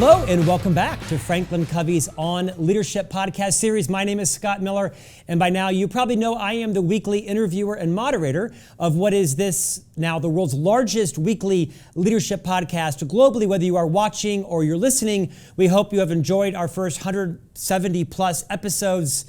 Hello and welcome back to Franklin Covey's On Leadership podcast series. My name is Scott Miller, and by now you probably know I am the weekly interviewer and moderator of what is this now the world's largest weekly leadership podcast globally. Whether you are watching or you're listening, we hope you have enjoyed our first 170 plus episodes.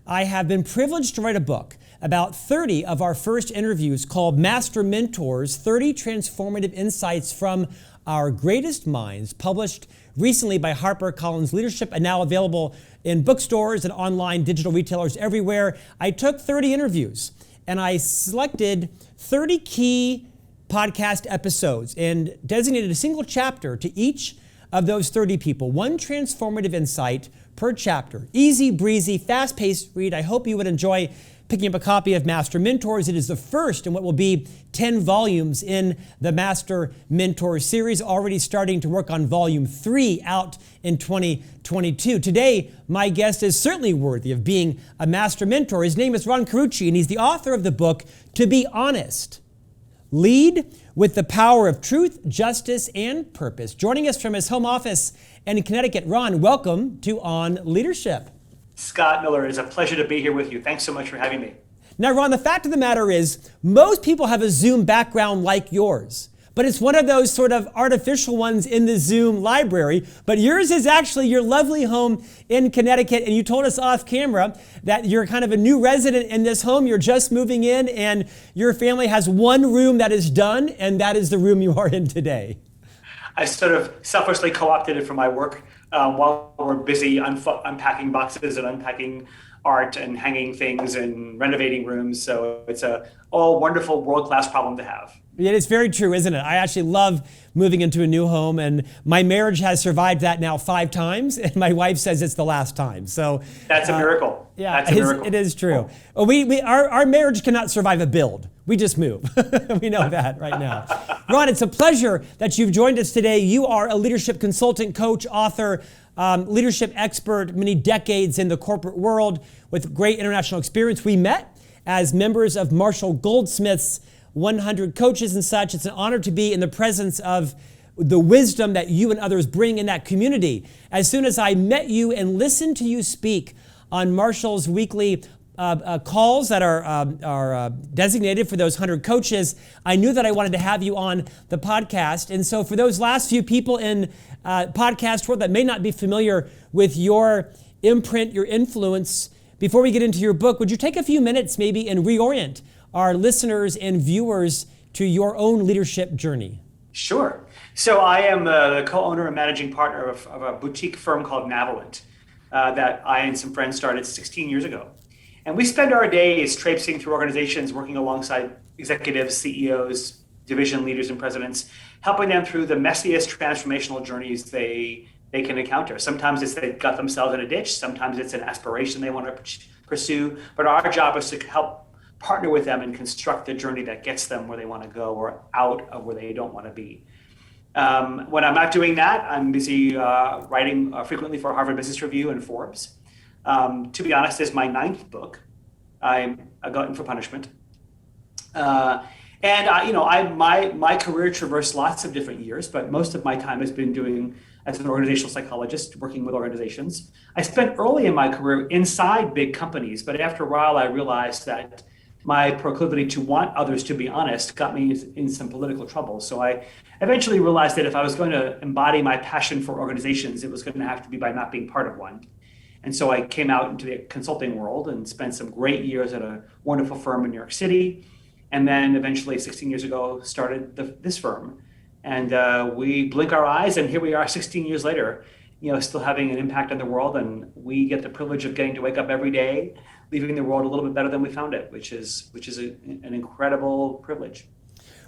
I have been privileged to write a book about 30 of our first interviews called Master Mentors, 30 Transformative Insights from Our Greatest Minds, published recently by HarperCollins Leadership and now available in bookstores and online digital retailers everywhere. I took 30 interviews and I selected 30 key podcast episodes and designated a single chapter to each of those 30 people, one transformative insight per chapter. Easy breezy, fast-paced read. I hope you would enjoy picking up a copy of Master Mentors. It is the first in what will be 10 volumes in the Master Mentors series, already starting to work on volume 3 out in 2022. Today, my guest is certainly worthy of being a Master Mentor. His name is Ron Carucci, and he's the author of the book, To Be Honest, Lead with the Power of Truth, Justice, and Purpose. Joining us from his home office in Connecticut, Ron, welcome to On Leadership. Scott Miller, it's a pleasure to be here with you. Thanks so much for having me. Now, Ron, the fact of the matter is, most people have a Zoom background like yours, but it's one of those sort of artificial ones in the Zoom library. But yours is actually your lovely home in Connecticut, and you told us off camera that you're kind of a new resident in this home. You're just moving in, and your family has one room that is done, and that is the room you are in today. I sort of selfishly co-opted it for my work while we're busy unpacking boxes and unpacking art and hanging things and renovating rooms. So it's a all wonderful world-class problem to have. Yeah, it's very true, isn't it? I actually love moving into a new home, and my marriage has survived that now 5 times, and my wife says it's the last time. So that's a miracle. Yeah, that's a miracle. It is true. Our marriage cannot survive a build. We just move. We know that right now. Ron, it's a pleasure that you've joined us today. You are a leadership consultant, coach, author, leadership expert, many decades in the corporate world with great international experience. We met as members of Marshall Goldsmith's 100 Coaches and such. It's an honor to be in the presence of the wisdom that you and others bring in that community. As soon as I met you and listened to you speak on Marshall's weekly calls that are designated for those 100 coaches, I knew that I wanted to have you on the podcast. And so for those last few people in podcast world that may not be familiar with your imprint, your influence, before we get into your book, would you take a few minutes maybe and reorient our listeners and viewers to your own leadership journey? Sure. So I am the co-owner and managing partner of a boutique firm called Navalent that I and some friends started 16 years ago. And we spend our days traipsing through organizations, working alongside executives, CEOs, division leaders, and presidents, helping them through the messiest transformational journeys they can encounter. Sometimes it's they got themselves in a ditch. Sometimes it's an aspiration they want to pursue. But our job is to help partner with them and construct the journey that gets them where they want to go or out of where they don't want to be. When I'm not doing that, I'm busy writing frequently for Harvard Business Review and Forbes. To Be Honest, is my 9th book. I'm a glutton for punishment. My career traversed lots of different years, but most of my time has been doing as an organizational psychologist, working with organizations. I spent early in my career inside big companies, but after a while, I realized that my proclivity to want others to be honest got me in some political trouble. So I eventually realized that if I was going to embody my passion for organizations, it was going to have to be by not being part of one. And so I came out into the consulting world and spent some great years at a wonderful firm in New York City. And then eventually 16 years ago, started this firm. And we blink our eyes and here we are 16 years later, still having an impact on the world. And we get the privilege of getting to wake up every day, leaving the world a little bit better than we found it, which is an incredible privilege.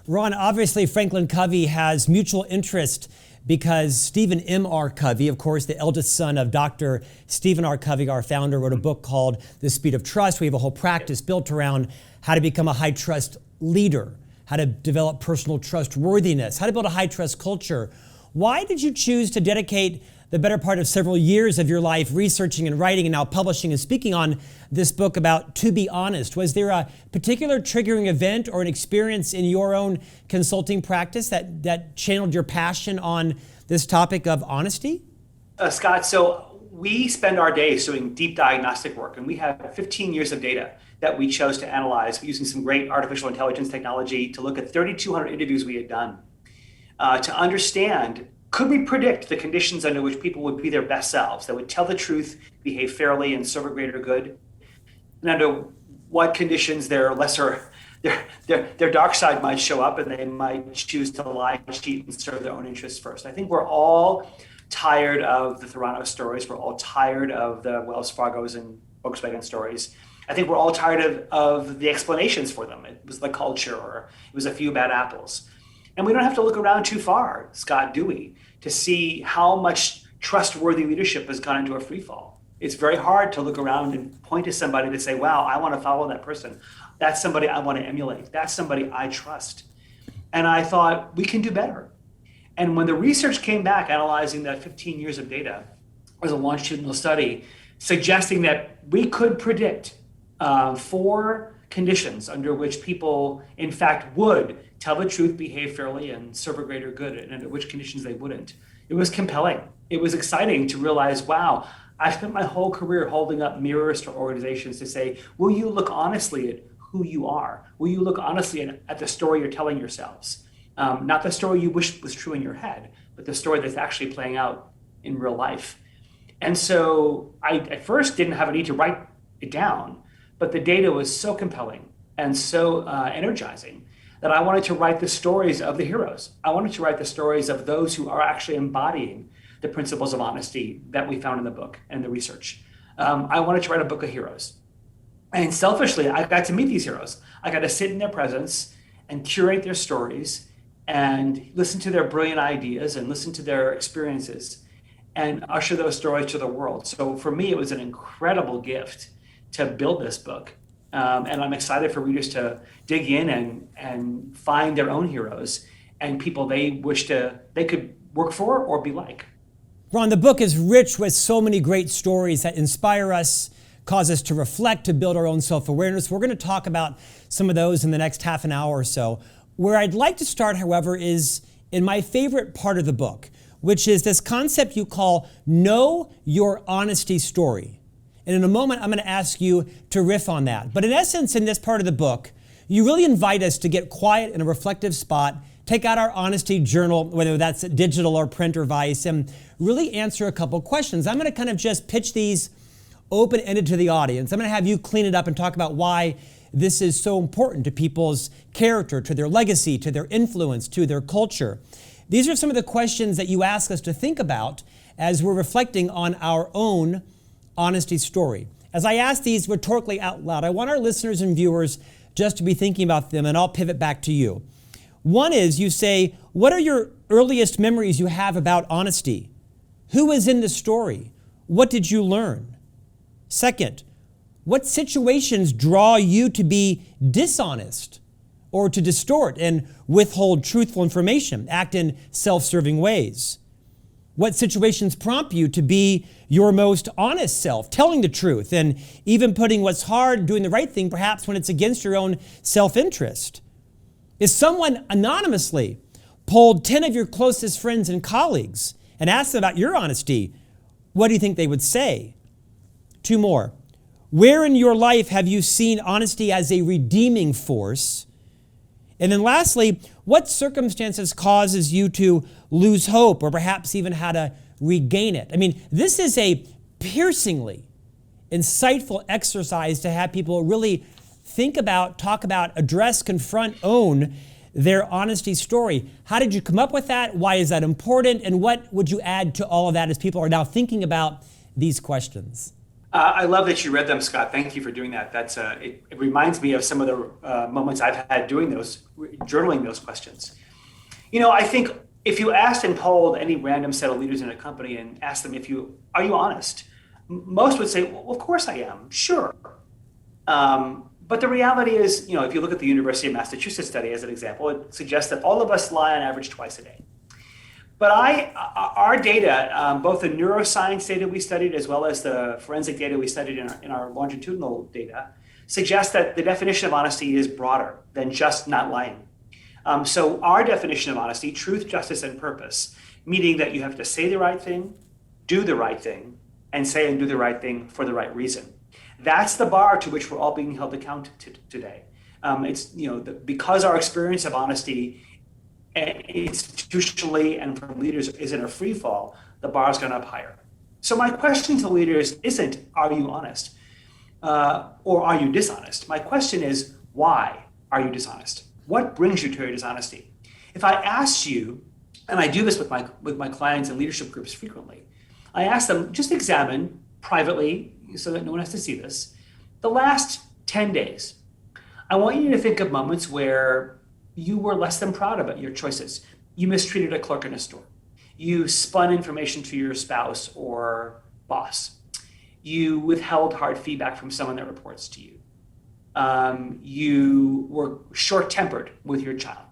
Ron, obviously Franklin Covey has mutual interest because Stephen M. R. Covey, of course, the eldest son of Dr. Stephen R. Covey, our founder, wrote a book called The Speed of Trust. We have a whole practice built around how to become a high trust leader, how to develop personal trustworthiness, how to build a high trust culture. Why did you choose to dedicate the better part of several years of your life researching and writing and now publishing and speaking on this book about To Be Honest? Was there a particular triggering event or an experience in your own consulting practice that channeled your passion on this topic of honesty? Scott, so we spend our days doing deep diagnostic work, and we have 15 years of data that we chose to analyze using some great artificial intelligence technology to look at 3,200 interviews we had done to understand, could we predict the conditions under which people would be their best selves, that would tell the truth, behave fairly, and serve a greater good, and under what conditions their dark side might show up and they might choose to lie, cheat, and serve their own interests first. I think we're all tired of the Theranos stories. We're all tired of the Wells Fargo's and Volkswagen stories. I think we're all tired of the explanations for them. It was the culture, or it was a few bad apples. And we don't have to look around too far, Scott, do we, to see how much trustworthy leadership has gone into a free fall. It's very hard to look around and point to somebody to say, wow, I want to follow that person. That's somebody I want to emulate. That's somebody I trust. And I thought, we can do better. And when the research came back analyzing that 15 years of data, it was a longitudinal study suggesting that we could predict 4 conditions under which people, in fact, would tell the truth, behave fairly, and serve a greater good, and under which conditions they wouldn't. It was compelling. It was exciting to realize, wow, I spent my whole career holding up mirrors to organizations to say, will you look honestly at who you are? Will you look honestly at the story you're telling yourselves? Not the story you wish was true in your head, but the story that's actually playing out in real life. And so I, at first, didn't have a need to write it down, but the data was so compelling and so energizing that I wanted to write the stories of the heroes. I wanted to write the stories of those who are actually embodying the principles of honesty that we found in the book and the research. I wanted to write a book of heroes. And selfishly, I got to meet these heroes. I got to sit in their presence and curate their stories and listen to their brilliant ideas and listen to their experiences and usher those stories to the world. So for me, it was an incredible gift to build this book. And I'm excited for readers to dig in and find their own heroes and people they could work for or be like. Ron, the book is rich with so many great stories that inspire us, cause us to reflect, to build our own self-awareness. We're going to talk about some of those in the next half an hour or so. Where I'd like to start, however, is in my favorite part of the book, which is this concept you call Know Your Honesty Story. And in a moment, I'm going to ask you to riff on that. But in essence, in this part of the book, you really invite us to get quiet in a reflective spot, take out our honesty journal, whether that's digital or print or vice, and really answer a couple questions. I'm going to kind of just pitch these open-ended to the audience. I'm going to have you clean it up and talk about why this is so important to people's character, to their legacy, to their influence, to their culture. These are some of the questions that you ask us to think about as we're reflecting on our own honesty story. As I ask these rhetorically out loud, I want our listeners and viewers just to be thinking about them, and I'll pivot back to you. One is, you say, what are your earliest memories you have about honesty? Who was in the story? What did you learn? Second, what situations draw you to be dishonest or to distort and withhold truthful information, act in self-serving ways? What situations prompt you to be your most honest self, telling the truth and even putting what's hard, doing the right thing, perhaps when it's against your own self-interest? If someone anonymously polled 10 of your closest friends and colleagues and asked them about your honesty, what do you think they would say? 2 more. Where in your life have you seen honesty as a redeeming force? And then lastly, what circumstances causes you to lose hope or perhaps even how to regain it? I mean, this is a piercingly insightful exercise to have people really think about, talk about, address, confront, own their honesty story. How did you come up with that? Why is that important? And what would you add to all of that as people are now thinking about these questions? I love that you read them, Scott. Thank you for doing that. It reminds me of some of the moments I've had doing journaling those questions. You know, I think if you asked and polled any random set of leaders in a company and asked them are you honest? Most would say, well, of course I am, sure. But the reality is, if you look at the University of Massachusetts study as an example, it suggests that all of us lie on average twice a day. But our data, both the neuroscience data we studied as well as the forensic data we studied in our longitudinal data, suggests that the definition of honesty is broader than just not lying. So our definition of honesty, truth, justice, and purpose, meaning that you have to say the right thing, do the right thing, and say and do the right thing for the right reason. That's the bar to which we're all being held accountable today. Because our experience of honesty institutionally and from leaders is in a free fall, the bar has gone up higher. So my question to leaders isn't, are you honest? Or are you dishonest? My question is, why are you dishonest? What brings you to your dishonesty? If I asked you, and I do this with my clients and leadership groups frequently, I ask them, just examine privately, so that no one has to see this, the last 10 days. I want you to think of moments where you were less than proud about your choices. You mistreated a clerk in a store. You spun information to your spouse or boss. You withheld hard feedback from someone that reports to you. You were short-tempered with your child.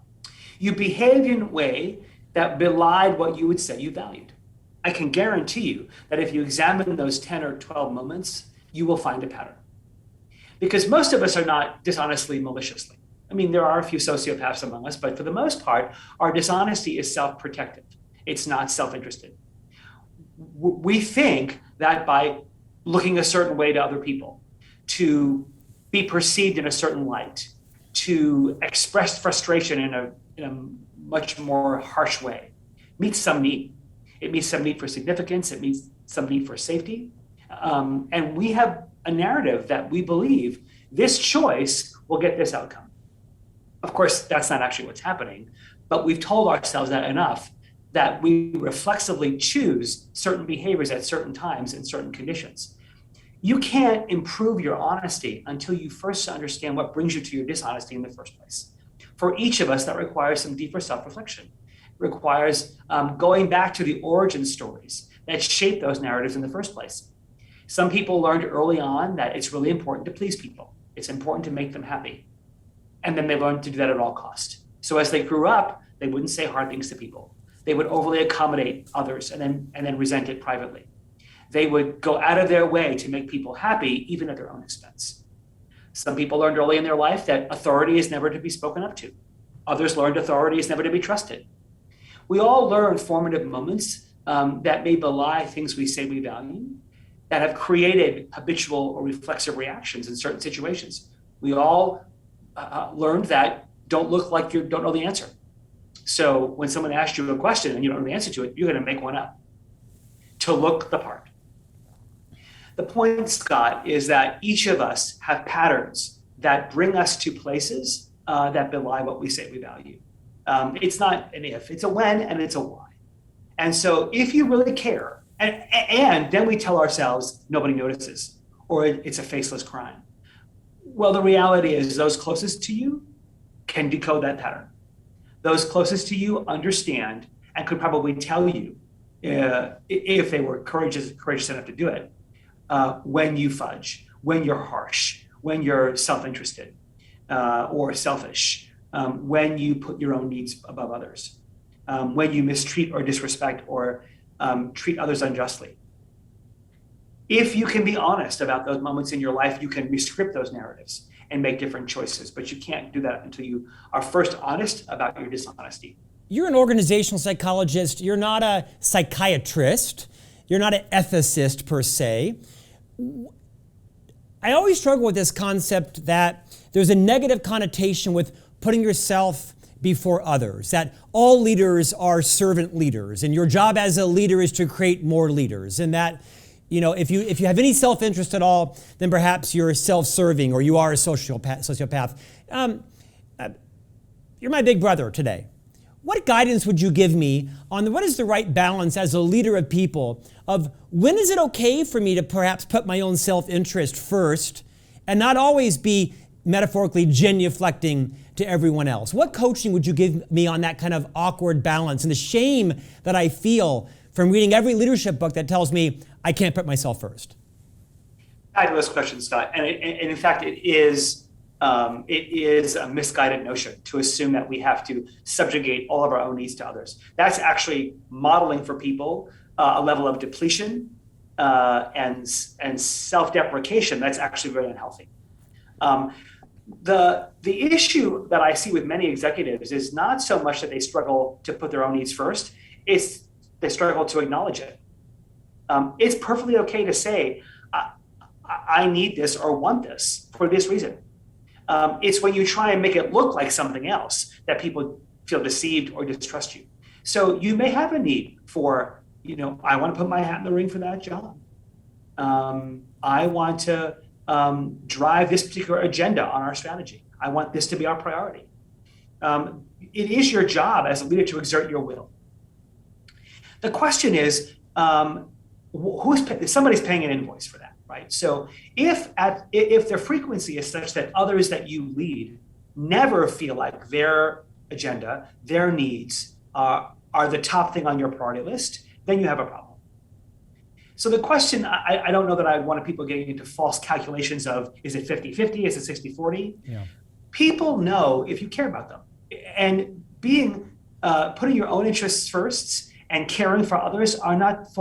You behaved in a way that belied what you would say you valued. I can guarantee you that if you examine those 10 or 12 moments, you will find a pattern. Because most of us are not dishonestly, maliciously. I mean, there are a few sociopaths among us, but for the most part, our dishonesty is self-protective. It's not self-interested. We think that by looking a certain way to other people, to be perceived in a certain light, to express frustration in a much more harsh way, meets some need. It meets some need for significance. It meets some need for safety. And we have a narrative that we believe this choice will get this outcome. Of course, that's not actually what's happening, but we've told ourselves that enough that we reflexively choose certain behaviors at certain times in certain conditions. You can't improve your honesty until you first understand what brings you to your dishonesty in the first place. For each of us, that requires some deeper self-reflection. Requires going back to the origin stories that shape those narratives in the first place. Some people learned early on that it's really important to please people. It's important to make them happy. And then they learned to do that at all costs. So as they grew up, they wouldn't say hard things to people. They would overly accommodate others and then resent it privately. They would go out of their way to make people happy, even at their own expense. Some people learned early in their life that authority is never to be spoken up to. Others learned authority is never to be trusted. We all learn formative moments that may belie things we say we value, that have created habitual or reflexive reactions in certain situations. We all learned that don't look like you don't know the answer. So when someone asks you a question and you don't know the answer to it, you're going to make one up to look the part. The point, Scott, is that each of us have patterns that bring us to places that belie what we say we value. It's not an if, it's a when and it's a why. And so if you really care, and then we tell ourselves nobody notices, or it's a faceless crime. Well, the reality is those closest to you can decode that pattern. Those closest to you understand and could probably tell you, if they were courageous enough to do it, when you fudge, when you're harsh, when you're self-interested or selfish, when you put your own needs above others, when you mistreat or disrespect or treat others unjustly. If you can be honest about those moments in your life, you can rescript those narratives and make different choices, but you can't do that until you are first honest about your dishonesty. You're an organizational psychologist. You're not a psychiatrist. You're not an ethicist per se. I always struggle with this concept that there's a negative connotation with putting yourself before others, that all leaders are servant leaders, and your job as a leader is to create more leaders, and that if you have any self-interest at all, then perhaps you're self-serving or you are a sociopath. You're my big brother today. What guidance would you give me on what is the right balance as a leader of people of when is it okay for me to perhaps put my own self-interest first and not always be metaphorically genuflecting to everyone else? What coaching would you give me on that kind of awkward balance and the shame that I feel from reading every leadership book that tells me I can't put myself first? Fabulous question, Scott. And in fact, it is a misguided notion to assume that we have to subjugate all of our own needs to others. That's actually modeling for people a level of depletion and self-deprecation that's actually very unhealthy. The issue that I see with many executives is not so much that they struggle to put their own needs first, it's they struggle to acknowledge it. It's perfectly okay to say, I need this or want this for this reason. It's when you try and make it look like something else that people feel deceived or distrust you. So you may have a need for, I want to put my hat in the ring for that job. I want to drive this particular agenda on our strategy. I want this to be our priority. It is your job as a leader to exert your will. The question is, somebody's paying an invoice for that, right? So if the frequency is such that others that you lead never feel like their agenda, their needs are the top thing on your priority list, then you have a problem. So the question, I don't know that I want people getting into false calculations of, is it 50-50, is it 60-40? Yeah. People know if you care about them. And putting your own interests first and caring for others are not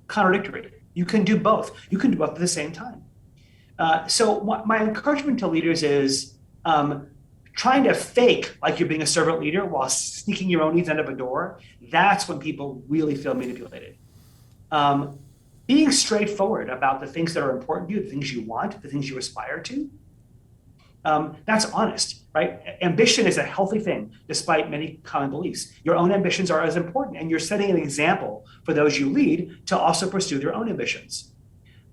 contradictory. You can do both. You can do both at the same time. So my encouragement to leaders is trying to fake like you're being a servant leader while sneaking your own needs under the door. That's when people really feel manipulated. Being straightforward about the things that are important to you, the things you want, the things you aspire to, that's honest, right? Ambition is a healthy thing, despite many common beliefs. Your own ambitions are as important, and you're setting an example for those you lead to also pursue their own ambitions.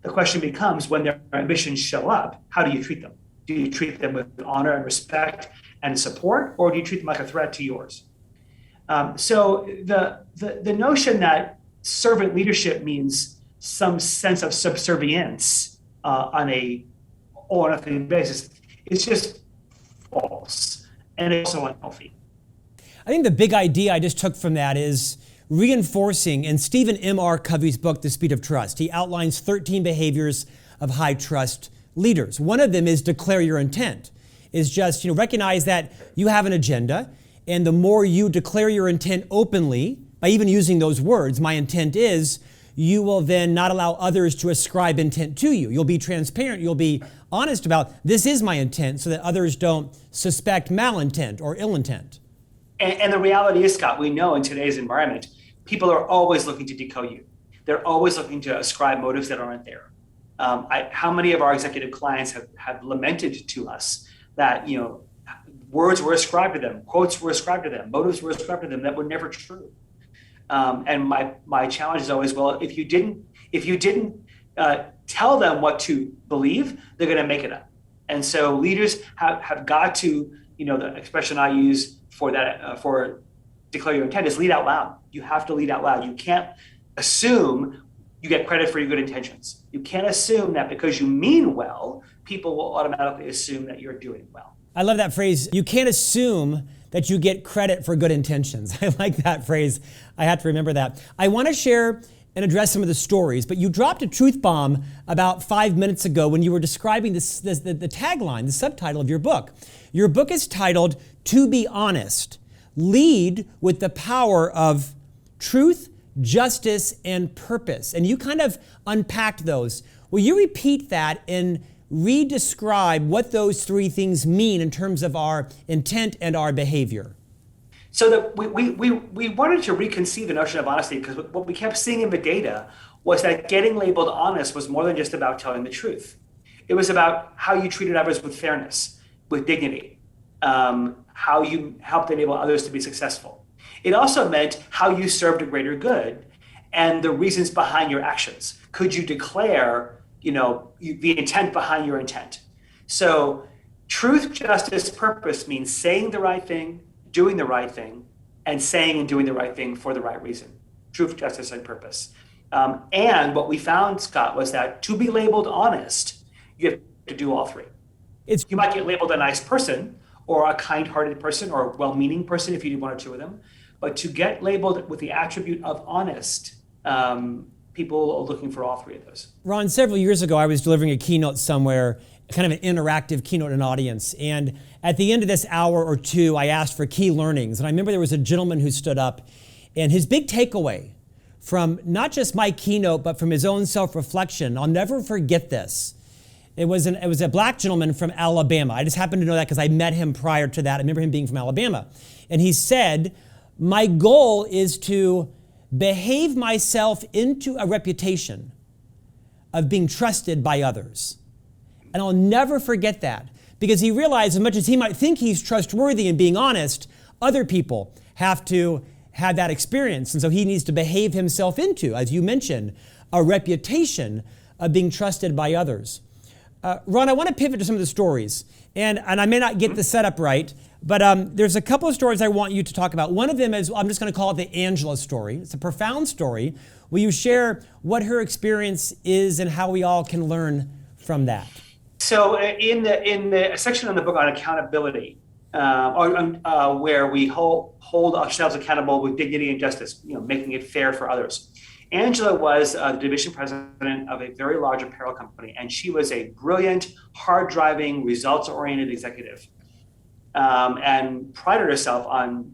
The question becomes, when their ambitions show up, how do you treat them? Do you treat them with honor and respect and support, or do you treat them like a threat to yours? So the notion that servant leadership means some sense of subservience on a all-or-nothing basis is just false, and it's also unhealthy. I think the big idea I just took from that is reinforcing, in Stephen M.R. Covey's book, The Speed of Trust, he outlines 13 behaviors of high trust leaders. One of them is declare your intent, is just recognize that you have an agenda, and the more you declare your intent openly, by even using those words, my intent is, you will then not allow others to ascribe intent to you. You'll be transparent. You'll be honest about, this is my intent, so that others don't suspect malintent or ill intent. And the reality is, Scott, we know in today's environment, people are always looking to decode you. They're always looking to ascribe motives that aren't there. How many of our executive clients have lamented to us that words were ascribed to them, quotes were ascribed to them, motives were ascribed to them that were never true. And my challenge is always, well, if you didn't tell them what to believe, they're going to make it up. And so leaders have got to, the expression I use for that, for declare your intent is lead out loud. You have to lead out loud. You can't assume you get credit for your good intentions. You can't assume that because you mean well, people will automatically assume that you're doing well. I love that phrase. You can't assume that you get credit for good intentions. I like that phrase. I have to remember that. I want to share and address some of the stories, but you dropped a truth bomb about 5 minutes ago when you were describing the tagline, the subtitle of your book. Your book is titled, To Be Honest, Lead with the Power of Truth, Justice, and Purpose. And you kind of unpacked those. Will you repeat that and re-describe what those three things mean in terms of our intent and our behavior? So that we wanted to reconceive the notion of honesty, because what we kept seeing in the data was that getting labeled honest was more than just about telling the truth. It was about how you treated others with fairness, with dignity, how you helped enable others to be successful. It also meant how you served a greater good and the reasons behind your actions. Could you declare the intent behind your intent? So truth, justice, purpose means saying the right thing, doing the right thing, and saying and doing the right thing for the right reason. Truth, justice, and purpose. And what we found, Scott, was that to be labeled honest, you have to do all three. You might get labeled a nice person or a kind-hearted person or a well-meaning person if you do one or two of them. But to get labeled with the attribute of honest, people are looking for all three of those. Ron, several years ago, I was delivering a keynote somewhere, kind of an interactive keynote in an audience. And at the end of this hour or two, I asked for key learnings. And I remember there was a gentleman who stood up, and his big takeaway from not just my keynote, but from his own self-reflection, I'll never forget this. It was a black gentleman from Alabama. I just happened to know that because I met him prior to that. I remember him being from Alabama. And he said, my goal is to behave myself into a reputation of being trusted by others. And I'll never forget that, because he realized, as much as he might think he's trustworthy and being honest, other people have to have that experience. And so he needs to behave himself into, as you mentioned, a reputation of being trusted by others. Ron, I want to pivot to some of the stories. And I may not get the setup right, but there's a couple of stories I want you to talk about. One of them is, I'm just going to call it the Angela story. It's a profound story. Will you share what her experience is and how we all can learn from that? So in the section in the book on accountability, where we hold ourselves accountable with dignity and justice, making it fair for others. Angela was the division president of a very large apparel company, and she was a brilliant, hard-driving, results-oriented executive, and prided herself on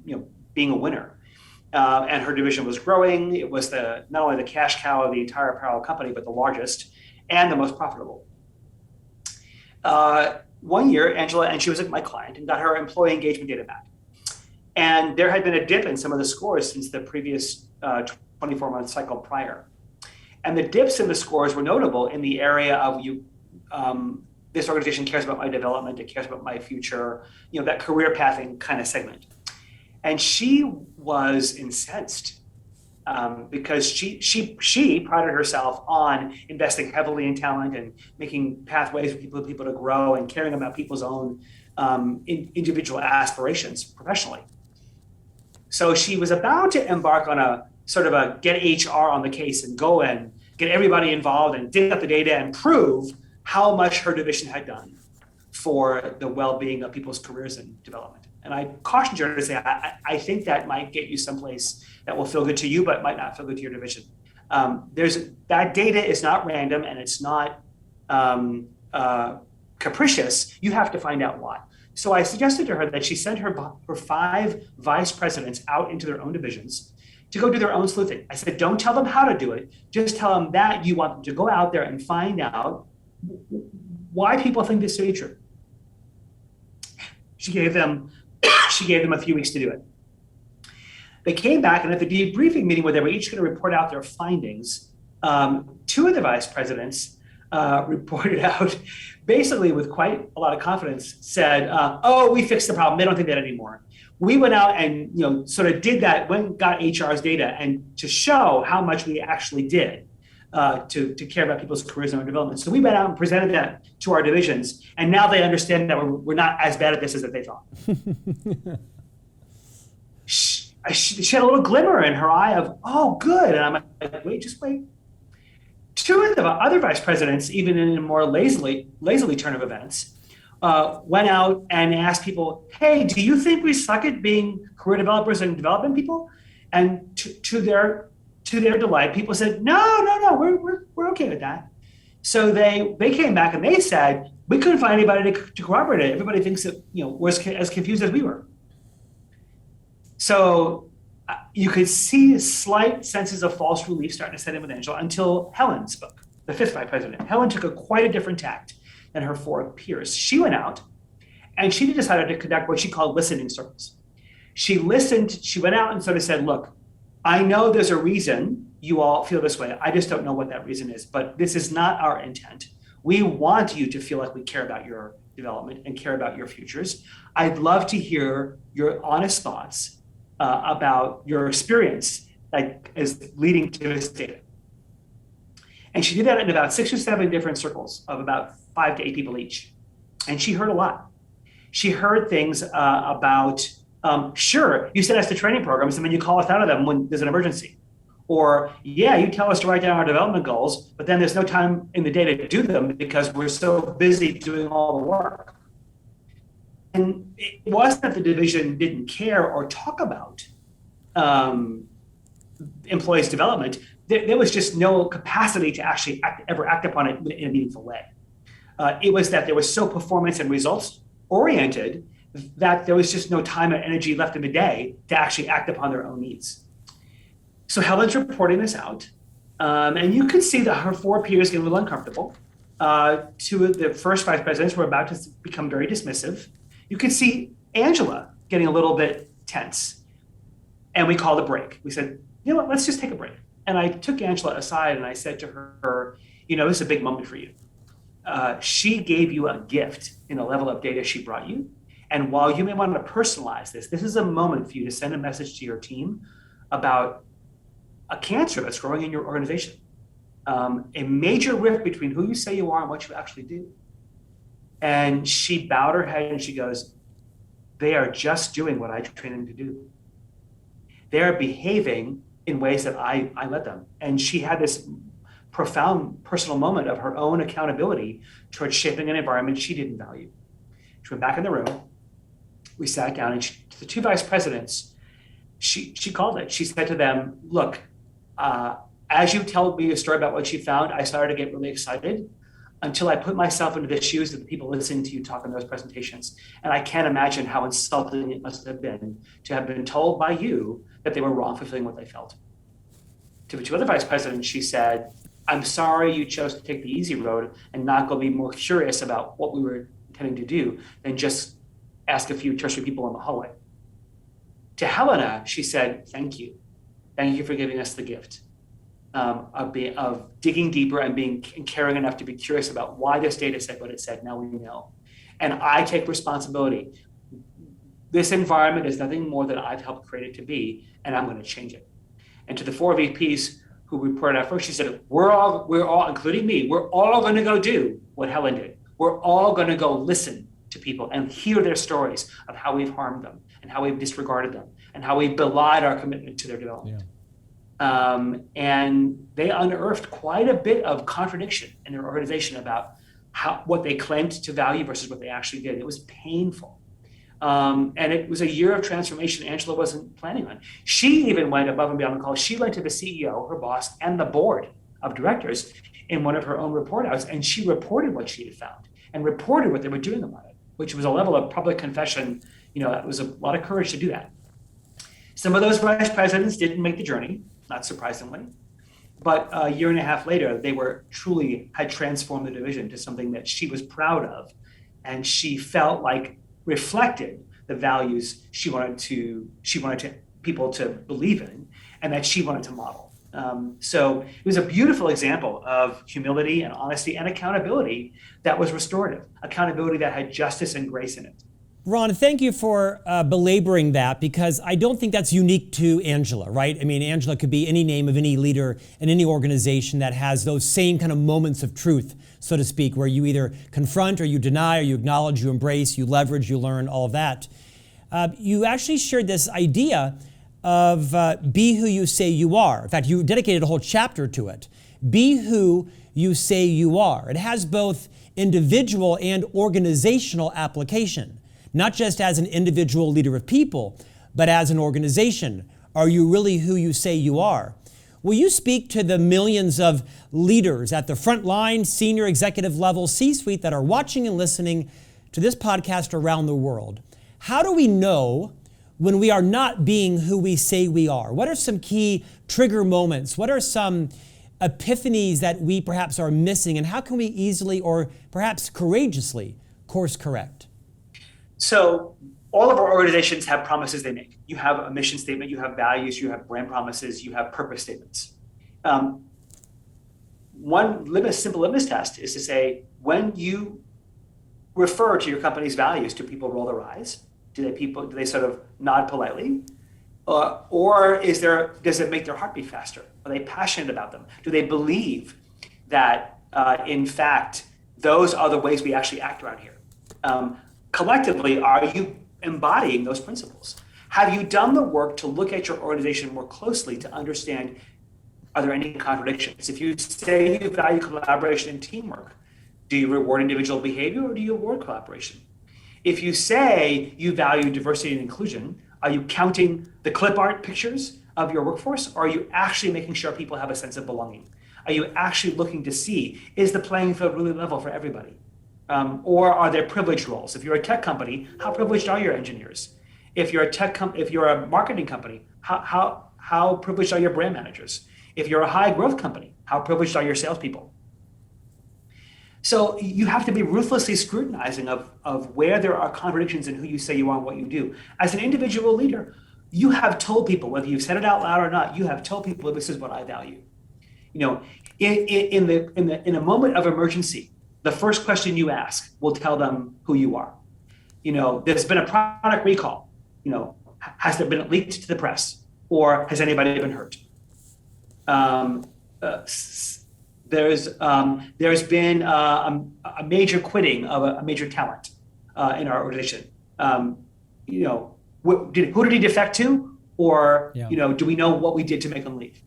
being a winner. And her division was growing. It was not only the cash cow of the entire apparel company, but the largest and the most profitable. One year, Angela, and she was my client, and got her employee engagement data back. And there had been a dip in some of the scores since the previous 24-month cycle prior. And the dips in the scores were notable in the area of this organization cares about my development, it cares about my future, that career pathing kind of segment. And she was incensed because she prided herself on investing heavily in talent and making pathways for people to grow and caring about people's own individual aspirations professionally. So she was about to embark on a sort of a get HR on the case and go and get everybody involved and dig up the data and prove how much her division had done for the well-being of people's careers and development. And I cautioned her to say, I think that might get you someplace that will feel good to you, but might not feel good to your division. That data is not random and it's not capricious. You have to find out why. So I suggested to her that she sent her 5 vice presidents out into their own divisions to go do their own sleuthing. I said, don't tell them how to do it. Just tell them that you want them to go out there and find out why people think this to be true. She gave them a few weeks to do it. They came back, and at the debriefing meeting where they were each going to report out their findings, 2 of the vice presidents reported out, basically with quite a lot of confidence, said, we fixed the problem. They don't think that anymore. We went out and sort of did that, got HR's data, and to show how much we actually did to care about people's careers and their development. So we went out and presented that to our divisions, and now they understand that we're not as bad at this as they thought. She had a little glimmer in her eye of, oh, good. And I'm like, just wait. 2 of the other vice presidents, even in a more lazily turn of events, went out and asked people, hey, do you think we suck at being career developers and development people? And to their delight, people said, no, we're okay with that. So they came back and they said, we couldn't find anybody to corroborate it. Everybody thinks that we're as confused as we were. So you could see slight senses of false relief starting to set in with Angela until Helen spoke, the 5th vice president. Helen took quite a different tact than her 4 peers. She went out and she decided to conduct what she called listening circles. She listened, she went out and sort of said, look, I know there's a reason you all feel this way. I just don't know what that reason is, but this is not our intent. We want you to feel like we care about your development and care about your futures. I'd love to hear your honest thoughts about your experience that is leading to this data. And she did that in about 6 or 7 different circles of about 5 to 8 people each. And she heard a lot. She heard things about, sure, you send us to training programs and then you call us out of them when there's an emergency. Or, yeah, you tell us to write down our development goals, but then there's no time in the day to do them because we're so busy doing all the work. And it wasn't that the division didn't care or talk about employees' development. There was just no capacity to actually ever act upon it in a meaningful way. It was that they were so performance and results oriented that there was just no time and energy left in the day to actually act upon their own needs. So Helen's reporting this out, and you can see that her 4 peers get a little uncomfortable. 2 of the first vice presidents were about to become very dismissive. You can see Angela getting a little bit tense. And we called a break. We said, you know what, let's just take a break. And I took Angela aside and I said to her, this is a big moment for you. She gave you a gift in the level of data she brought you. And while you may want to personalize this is a moment for you to send a message to your team about a cancer that's growing in your organization. A major rift between who you say you are and what you actually do. And she bowed her head and she goes, they are just doing what I trained them to do. They are behaving in ways that I led them. And she had this profound personal moment of her own accountability towards shaping an environment she didn't value. She went back in the room. We sat down, and to the two vice presidents, she called it. She said to them, look, as you tell me a story about what you found, I started to get really excited until I put myself into the shoes of the people listening to you talk in those presentations. And I can't imagine how insulting it must have been to have been told by you that they were wrong for feeling what they felt. To the two other vice presidents, she said, I'm sorry you chose to take the easy road and not go be more curious about what we were intending to do than just ask a few tertiary people in the hallway. To Helena, she said, thank you. Thank you for giving us the gift of digging deeper and caring enough to be curious about why this data said what it said. Now we know. And I take responsibility. This environment is nothing more than I've helped create it to be, and I'm going to change it. And to the four VPs who reported out first, she said, we're all, including me, we're all going to go do what Helen did. We're all going to go listen to people and hear their stories of how we've harmed them and how we've disregarded them and how we've belied our commitment to their development. Yeah. And they unearthed quite a bit of contradiction in their organization about what they claimed to value versus what they actually did. It was painful. And it was a year of transformation Angela wasn't planning on. She even went above and beyond the call. She went to the CEO, her boss, and the board of directors in one of her own report outs, and she reported what she had found and reported what they were doing about it, which was a level of public confession. It was a lot of courage to do that. Some of those vice presidents didn't make the journey, not surprisingly. But a year and a half later, they had transformed the division to something that she was proud of. And she felt like reflected the values she wanted people to believe in and that she wanted to model. So it was a beautiful example of humility and honesty and accountability that was restorative, accountability that had justice and grace in it. Ron, thank you for belaboring that, because I don't think that's unique to Angela, right? I mean, Angela could be any name of any leader in any organization that has those same kind of moments of truth, so to speak, where you either confront or you deny or you acknowledge, you embrace, you leverage, you learn, all of that. You actually shared this idea of be who you say you are. In fact, you dedicated a whole chapter to it. Be who you say you are. It has both individual and organizational application. Not just as an individual leader of people, but as an organization. Are you really who you say you are? Will you speak to the millions of leaders at the front line, senior executive level, C-suite that are watching and listening to this podcast around the world? How do we know when we are not being who we say we are? What are some key trigger moments? What are some epiphanies that we perhaps are missing? And how can we easily or perhaps courageously course correct? So all of our organizations have promises they make. You have a mission statement, you have values, you have brand promises, you have purpose statements. One simple litmus test is to say, when you refer to your company's values, do people roll their eyes? Do they sort of nod politely? Or does it make their heart beat faster? Are they passionate about them? Do they believe that, in fact, those are the ways we actually act around here? Collectively, are you embodying those principles? Have you done the work to look at your organization more closely to understand, are there any contradictions? If you say you value collaboration and teamwork, do you reward individual behavior or do you reward collaboration? If you say you value diversity and inclusion, are you counting the clip art pictures of your workforce, or are you actually making sure people have a sense of belonging? Are you actually looking to see, is the playing field really level for everybody? Or are there privileged roles? If you're a tech company, how privileged are your engineers? If you're a marketing company, how privileged are your brand managers? If you're a high growth company, how privileged are your salespeople? So you have to be ruthlessly scrutinizing of where there are contradictions in who you say you are and what you do. As an individual leader, you have told people, whether you've said it out loud or not, you have told people this is what I value. You know, in a moment of emergency, the first question you ask will tell them who you are. You know, there's been a product recall. You know, has there been it leaked to the press, or has anybody been hurt? There's been a major quitting of a major talent in our organization. You know, who did he defect to, or you know, do we know what we did to make him leave?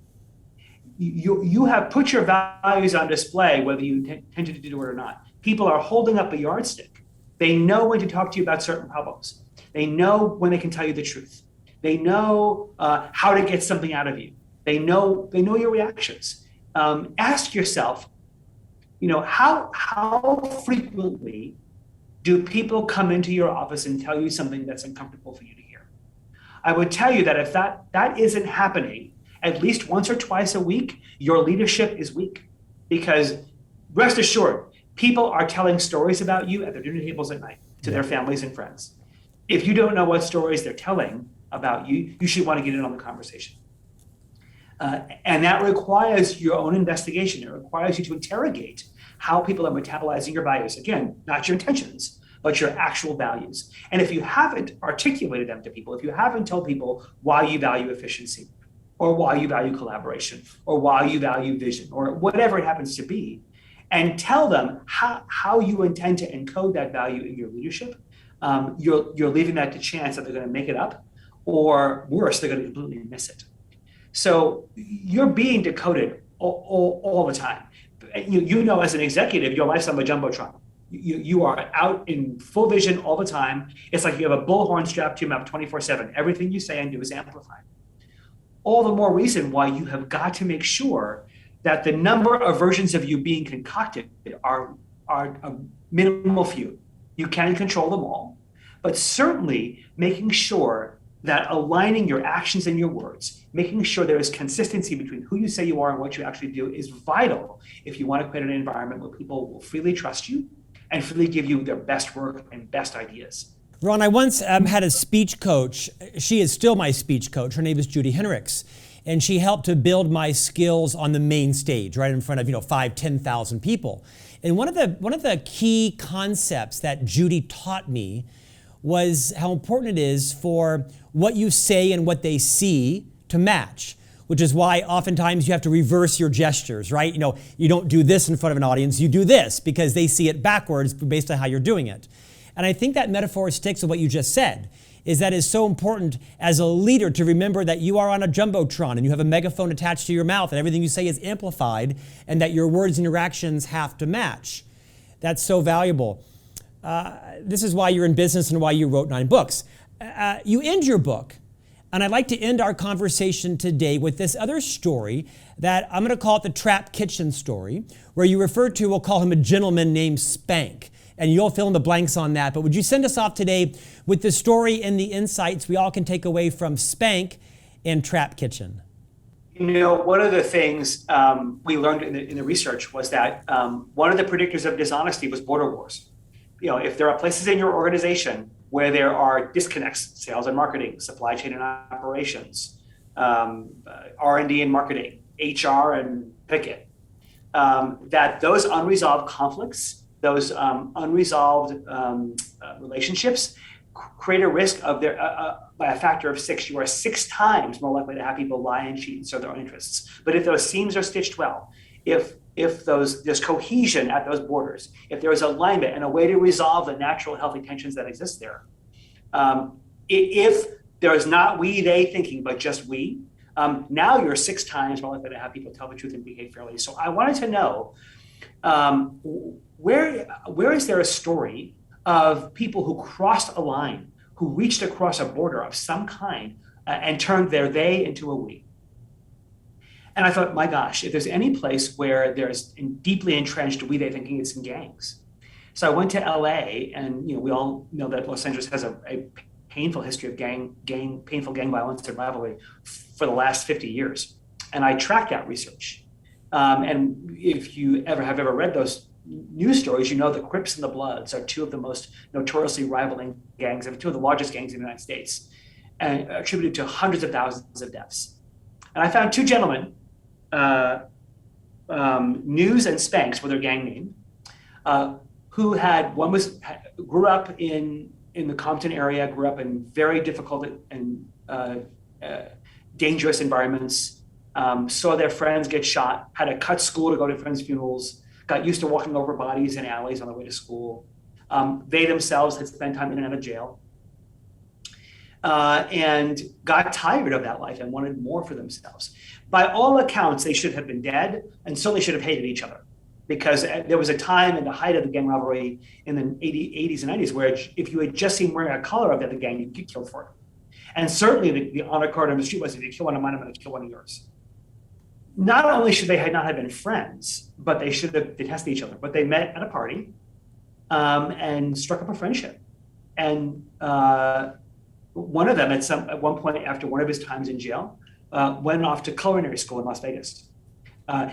You have put your values on display, whether you intend to do it or not. People are holding up a yardstick. They know when to talk to you about certain problems. They know when they can tell you the truth. They know how to get something out of you. They know your reactions. Ask yourself, you know, how frequently do people come into your office and tell you something that's uncomfortable for you to hear? I would tell you that if that isn't happening at least once or twice a week, your leadership is weak. Because rest assured, people are telling stories about you at their dinner tables at night to their families and friends. If you don't know what stories they're telling about you, you should want to get in on the conversation. And that requires your own investigation. It requires you to interrogate how people are metabolizing your values. Again, not your intentions, but your actual values. And if you haven't articulated them to people, if you haven't told people why you value efficiency, or why you value collaboration, or why you value vision, or whatever it happens to be, and tell them how you intend to encode that value in your leadership, you're leaving that to chance that they're going to make it up, or worse, they're going to completely miss it. So you're being decoded all the time. You know, as an executive, your life's on the jumbotron. You are out in full vision all the time. It's like you have a bullhorn strapped to your mouth 24/7. Everything you say and do is amplified. All the more reason why you have got to make sure that the number of versions of you being concocted are a minimal few. You can control them all, but certainly making sure that aligning your actions and your words, making sure there is consistency between who you say you are and what you actually do is vital if you want to create an environment where people will freely trust you and freely give you their best work and best ideas. Ron, I once had a speech coach. She is still my speech coach. Her name is Judy Henricks. And she helped to build my skills on the main stage, right in front of 5,000, 10,000 people. And one of the key concepts that Judy taught me was how important it is for what you say and what they see to match, which is why oftentimes you have to reverse your gestures, right? You don't do this in front of an audience, you do this because they see it backwards based on how you're doing it. And I think that metaphor sticks with what you just said, is that it's so important as a leader to remember that you are on a jumbotron and you have a megaphone attached to your mouth and everything you say is amplified and that your words and your actions have to match. That's so valuable. This is why you're in business and why you wrote 9 books. You end your book, and I'd like to end our conversation today with this other story that I'm going to call it the Trap Kitchen story, where you refer to, we'll call him a gentleman named Spank. And you'll fill in the blanks on that. But would you send us off today with the story and the insights we all can take away from Spank and Trap Kitchen? One of the things we learned in the research was that one of the predictors of dishonesty was border wars. If there are places in your organization where there are disconnects, sales and marketing, supply chain and operations, R&D and marketing, HR and picket, that those unresolved conflicts, those unresolved relationships create a risk of by a factor of 6. You are 6 times more likely to have people lie and cheat and serve their own interests. But if those seams are stitched well, if there's cohesion at those borders, if there is alignment and a way to resolve the natural healthy tensions that exist there, if there is not we, they thinking, but just we, now you're 6 times more likely to have people tell the truth and behave fairly. So I wanted to know, where is there a story of people who crossed a line, who reached across a border of some kind and turned their they into a we? And I thought, my gosh, if there's any place where there's deeply entrenched we, they thinking, it's in gangs. So I went to LA, and we all know that Los Angeles has a painful history of painful gang violence and rivalry for the last 50 years. And I tracked that research. And if you have ever read those news stories, the Crips and the Bloods are 2 of the most notoriously rivaling gangs, and 2 of the largest gangs in the United States. and attributed to hundreds of thousands of deaths. And I found two gentlemen, News and Spanx were their gang name, who grew up in the Compton area, grew up in very difficult and dangerous environments, saw their friends get shot, had to cut school to go to friends' funerals, got used to walking over bodies in alleys on the way to school. They themselves had spent time in and out of jail, and got tired of that life and wanted more for themselves. By all accounts, they should have been dead, and certainly should have hated each other, because there was a time in the height of the gang rivalry in the 80s and 90s where if you had just seen wearing a collar of the other gang, you'd get killed for it. And certainly the honor code on the street was, if you kill one of mine, I'm going to kill one of yours. Not only should they not have been friends, but they should have detested each other. But they met at a party and struck up a friendship. And one of them, at one point after one of his times in jail, went off to culinary school in Las Vegas.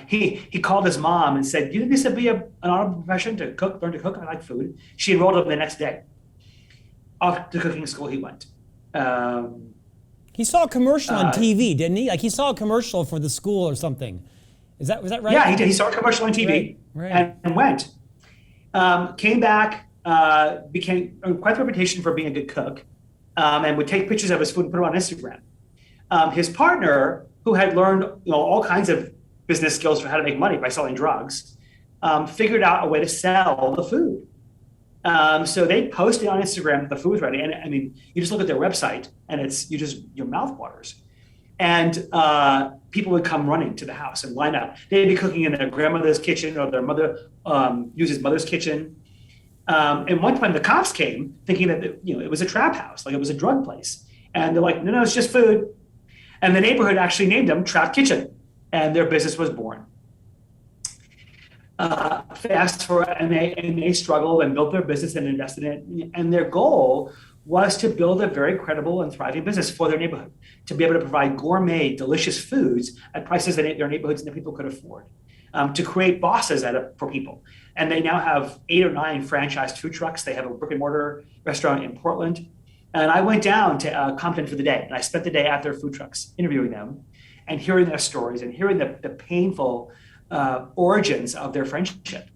He called his mom and said, "Do you think this would be an honorable profession to cook, learn to cook? I like food." She enrolled him the next day. Off to cooking school he went. He saw a commercial on TV, didn't he? Like he saw a commercial for the school or something. Was that right? Yeah, he did. He saw a commercial on TV and went. Came back, became quite the reputation for being a good cook, and would take pictures of his food and put them on Instagram. His partner, who had learned all kinds of business skills for how to make money by selling drugs, figured out a way to sell the food. So they posted on Instagram that the food was ready. And I mean, you just look at their website and your mouth waters. And people would come running to the house and line up. They'd be cooking in their grandmother's kitchen, or their mother used his mother's kitchen. And one time the cops came thinking that it was a trap house, like it was a drug place. And they're like, no, it's just food. And the neighborhood actually named them Trap Kitchen, and their business was born. And they struggled and built their business and invested in it. And their goal was to build a very credible and thriving business for their neighborhood, to be able to provide gourmet, delicious foods at prices that their neighborhoods and the people could afford, to create bosses for people. And they now have 8 or 9 franchised food trucks. They have a brick and mortar restaurant in Portland. And I went down to Compton for the day, and I spent the day at their food trucks interviewing them and hearing their stories and hearing the painful origins of their friendship.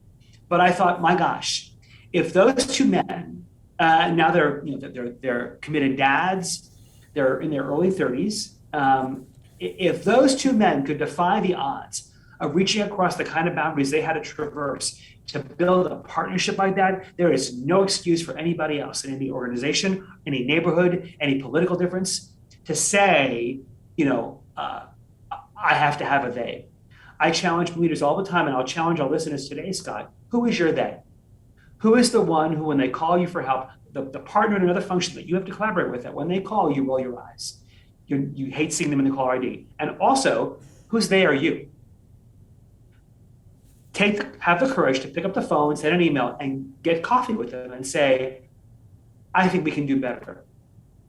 But I thought, my gosh, if those two men, now they're committed dads, they're in their early 30s, if those two men could defy the odds of reaching across the kind of boundaries they had to traverse to build a partnership like that, there is no excuse for anybody else in any organization, any neighborhood, any political difference to say, I have to have a they. I challenge leaders all the time, and I'll challenge our listeners today, Scott. Who is your they? Who is the one who, when they call you for help, the partner in another function that you have to collaborate with, that when they call, you roll your eyes. You hate seeing them in the caller ID. And also, whose they are you? Have the courage to pick up the phone, send an email, and get coffee with them and say, I think we can do better.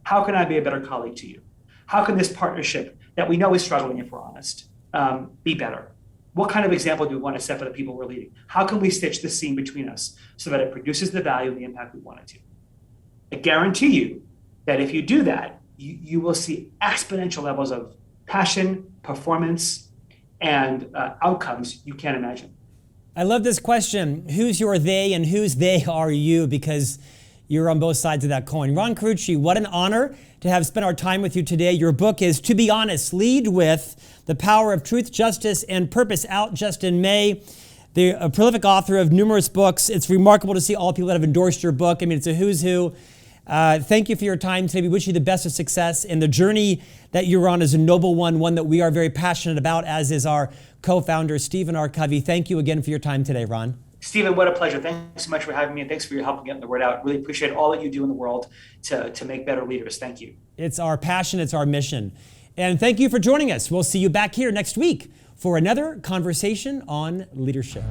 How can I be a better colleague to you? How can this partnership that we know is struggling, if we're honest, be better? What kind of example do we want to set for the people we're leading? How can we stitch the seam between us so that it produces the value and the impact we want it to? I guarantee you that if you do that, you will see exponential levels of passion, performance, and outcomes you can't imagine. I love this question. Who's your they and whose they are you? Because you're on both sides of that coin. Ron Carucci, what an honor to have spent our time with you today. Your book is To Be Honest, Lead With: The Power of Truth, Justice, and Purpose, out just in May. A prolific author of numerous books. It's remarkable to see all people that have endorsed your book. I mean, it's a who's who. Thank you for your time today. We wish you the best of success. And the journey that you're on is a noble one that we are very passionate about, as is our co-founder, Stephen R. Covey. Thank you again for your time today, Ron. Stephen, what a pleasure. Thanks so much for having me, and thanks for your help in getting the word out. Really appreciate all that you do in the world to make better leaders. Thank you. It's our passion. It's our mission. And thank you for joining us. We'll see you back here next week for another conversation on leadership.